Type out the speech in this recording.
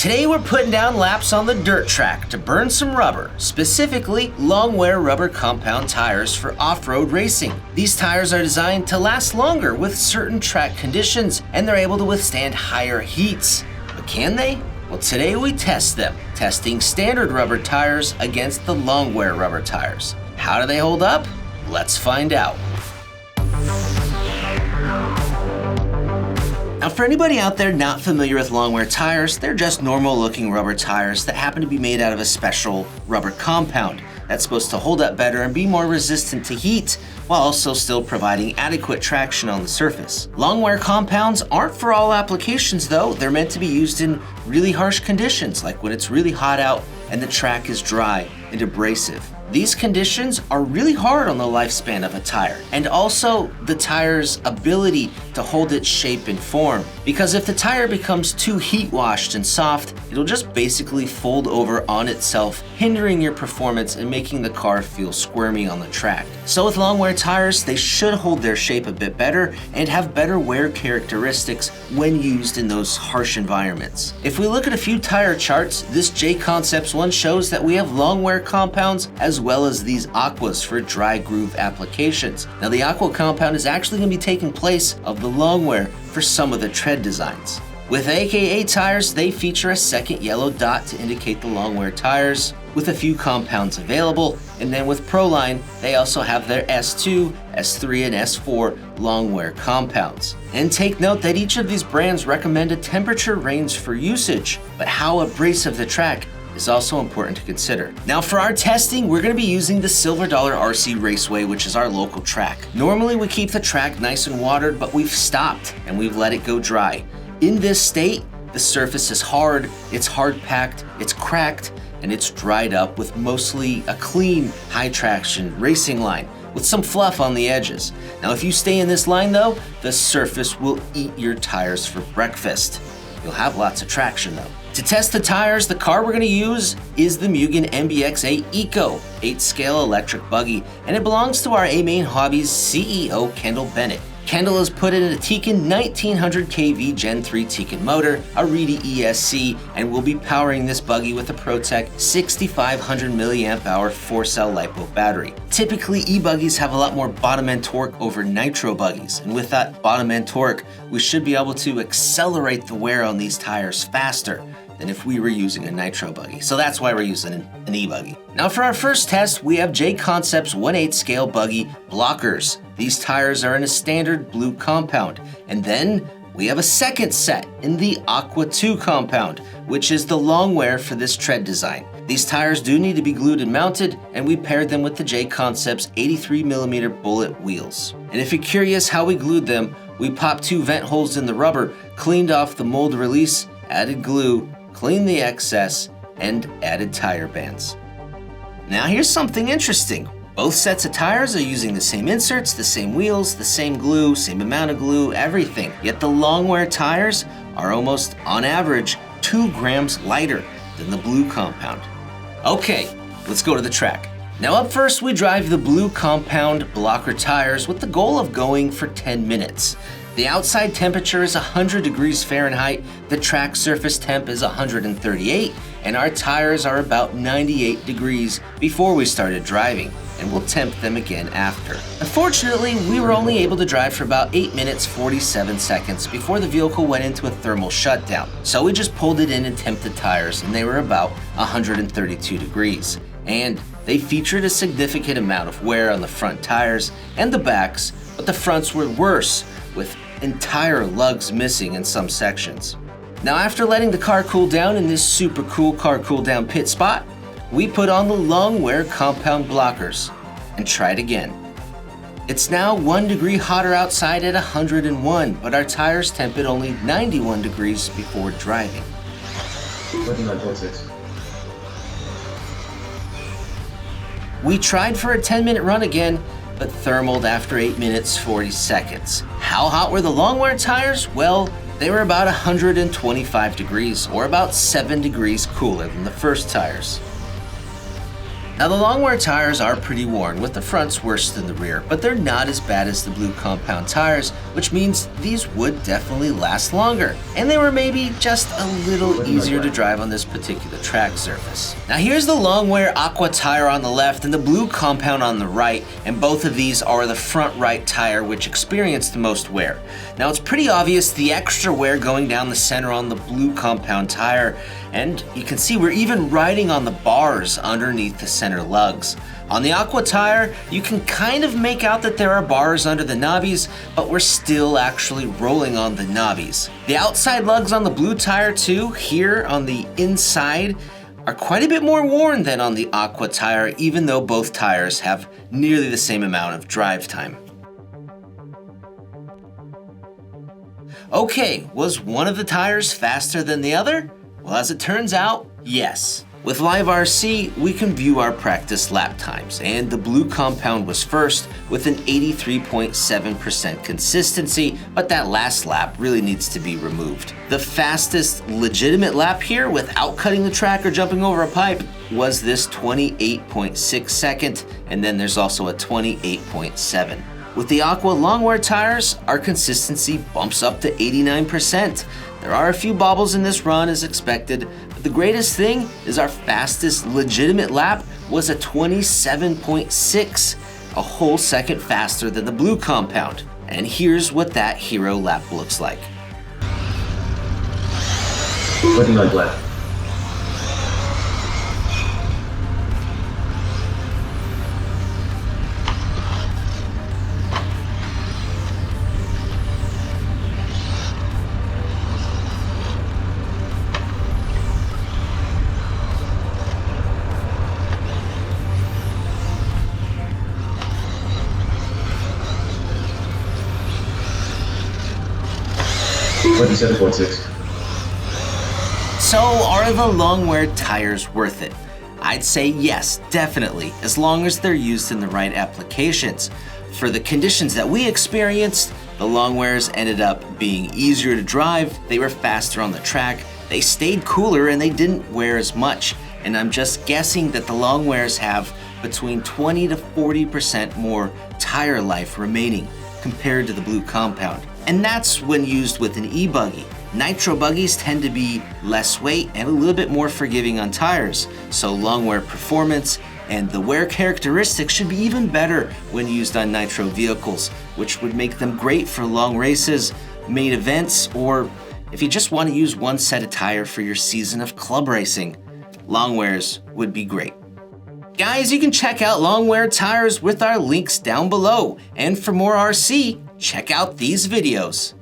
Today we're putting down laps on the dirt track to burn some rubber, specifically long-wear rubber compound tires for off-road racing. These tires are designed to last longer with certain track conditions, and they're able to withstand higher heats. But can they? Well, today we test them, testing standard rubber tires against the long-wear rubber tires. How do they hold up? Let's find out. Now, for anybody out there not familiar with long-wear tires, they're just normal-looking rubber tires that happen to be made out of a special rubber compound that's supposed to hold up better and be more resistant to heat, while also still providing adequate traction on the surface. Long-wear compounds aren't for all applications though. They're meant to be used in really harsh conditions, like when it's really hot out and the track is dry and abrasive. These conditions are really hard on the lifespan of a tire, and also the tire's ability to hold its shape and form. Because if the tire becomes too heat washed and soft, it'll just basically fold over on itself, hindering your performance and making the car feel squirmy on the track. So with long wear tires, they should hold their shape a bit better and have better wear characteristics when used in those harsh environments. If we look at a few tire charts, this J Concepts one shows that we have long wear compounds as well as these aquas for dry groove applications. Now the aqua compound is actually going to be taking place of the long wear for some of the tread designs. With AKA tires, they feature a second yellow dot to indicate the long wear tires, with a few compounds available, and then with Proline, they also have their S2, S3, and S4 long wear compounds. And take note that each of these brands recommend a temperature range for usage, but how abrasive the track is also important to consider. Now for our testing, we're going to be using the Silver Dollar RC Raceway, which is our local track. Normally we keep the track nice and watered, but we've stopped and we've let it go dry. In this state, the surface is hard, it's hard packed, it's cracked, and it's dried up with mostly a clean, high traction racing line with some fluff on the edges. Now if you stay in this line though, the surface will eat your tires for breakfast. You'll have lots of traction though. To test the tires, the car we're going to use is the Mugen MBX-8 Eco 8-scale electric buggy, and it belongs to our AMain Hobbies CEO Kendall Bennett. Kendall has put in a Tekin 1900 kV Gen 3 Tekin motor, a Reedy ESC, and will be powering this buggy with a ProTech 6500 mAh 4-cell LiPo battery. Typically, e-buggies have a lot more bottom-end torque over nitro buggies, and with that bottom-end torque, we should be able to accelerate the wear on these tires faster than if we were using a nitro buggy. So that's why we're using an e-buggy. Now for our first test, we have J Concepts 1/8 scale buggy blockers. These tires are in a standard blue compound. And then we have a second set in the Aqua 2 compound, which is the long wear for this tread design. These tires do need to be glued and mounted, and we paired them with the J Concepts 83mm bullet wheels. And if you're curious how we glued them, we popped 2 vent holes in the rubber, cleaned off the mold release, added glue, cleaned the excess, and added tire bands. Now here's something interesting. Both sets of tires are using the same inserts, the same wheels, the same glue, same amount of glue, everything. Yet the long wear tires are almost, on average, 2 grams lighter than the blue compound. Okay, let's go to the track. Now up first, we drive the blue compound blocker tires with the goal of going for 10 minutes. The outside temperature is 100 degrees Fahrenheit, the track surface temp is 138, and our tires are about 98 degrees before we started driving, and we'll temp them again after. Unfortunately, we were only able to drive for about 8 minutes 47 seconds before the vehicle went into a thermal shutdown. So we just pulled it in and temped the tires, and they were about 132 degrees. And they featured a significant amount of wear on the front tires and the backs, but the fronts were worse, with entire lugs missing in some sections. Now after letting the car cool down in this super cool car cool down pit spot, we put on the long wear compound blockers and tried again. It's now 1 degree hotter outside at 101, but our tires temp at only 91 degrees before driving. We tried for a 10-minute run again, but thermaled after 8 minutes 40 seconds. How hot were the long wear tires? Well, they were about 125 degrees, or about 7 degrees cooler than the first tires. Now the long wear tires are pretty worn, with the fronts worse than the rear, but they're not as bad as the blue compound tires, which means these would definitely last longer. And they were maybe just a little easier to drive on this particular track surface. Now here's the long wear aqua tire on the left and the blue compound on the right, and both of these are the front right tire, which experienced the most wear. Now it's pretty obvious the extra wear going down the center on the blue compound tire, and you can see we're even riding on the bars underneath the center lugs. On the aqua tire, you can kind of make out that there are bars under the knobbies, but we're still actually rolling on the knobbies. The outside lugs on the blue tire too, here on the inside, are quite a bit more worn than on the aqua tire, even though both tires have nearly the same amount of drive time. Okay, was one of the tires faster than the other? Well, as it turns out, yes. With Live RC, we can view our practice lap times, and the blue compound was first with an 83.7% consistency, but that last lap really needs to be removed. The fastest legitimate lap here, without cutting the track or jumping over a pipe, was this 28.6 second, and then there's also a 28.7. With the Aqua Longwear tires, our consistency bumps up to 89%. There are a few bobbles in this run as expected, but the greatest thing is our fastest legitimate lap was a 27.6, a whole second faster than the blue compound. And here's what that hero lap looks like. Looking like left. So are the Longwear tires worth it? I'd say yes, definitely, as long as they're used in the right applications. For the conditions that we experienced, the Longwears ended up being easier to drive, they were faster on the track, they stayed cooler, and they didn't wear as much. And I'm just guessing that the Longwears have between 20 to 40% more tire life remaining compared to the blue compound. And that's when used with an e-buggy. Nitro buggies tend to be less weight and a little bit more forgiving on tires, so Longwear performance and the wear characteristics should be even better when used on nitro vehicles, which would make them great for long races, main events, or if you just want to use one set of tire for your season of club racing. Longwears would be great. Guys, you can check out Longwear tires with our links down below, and for more RC, check out these videos.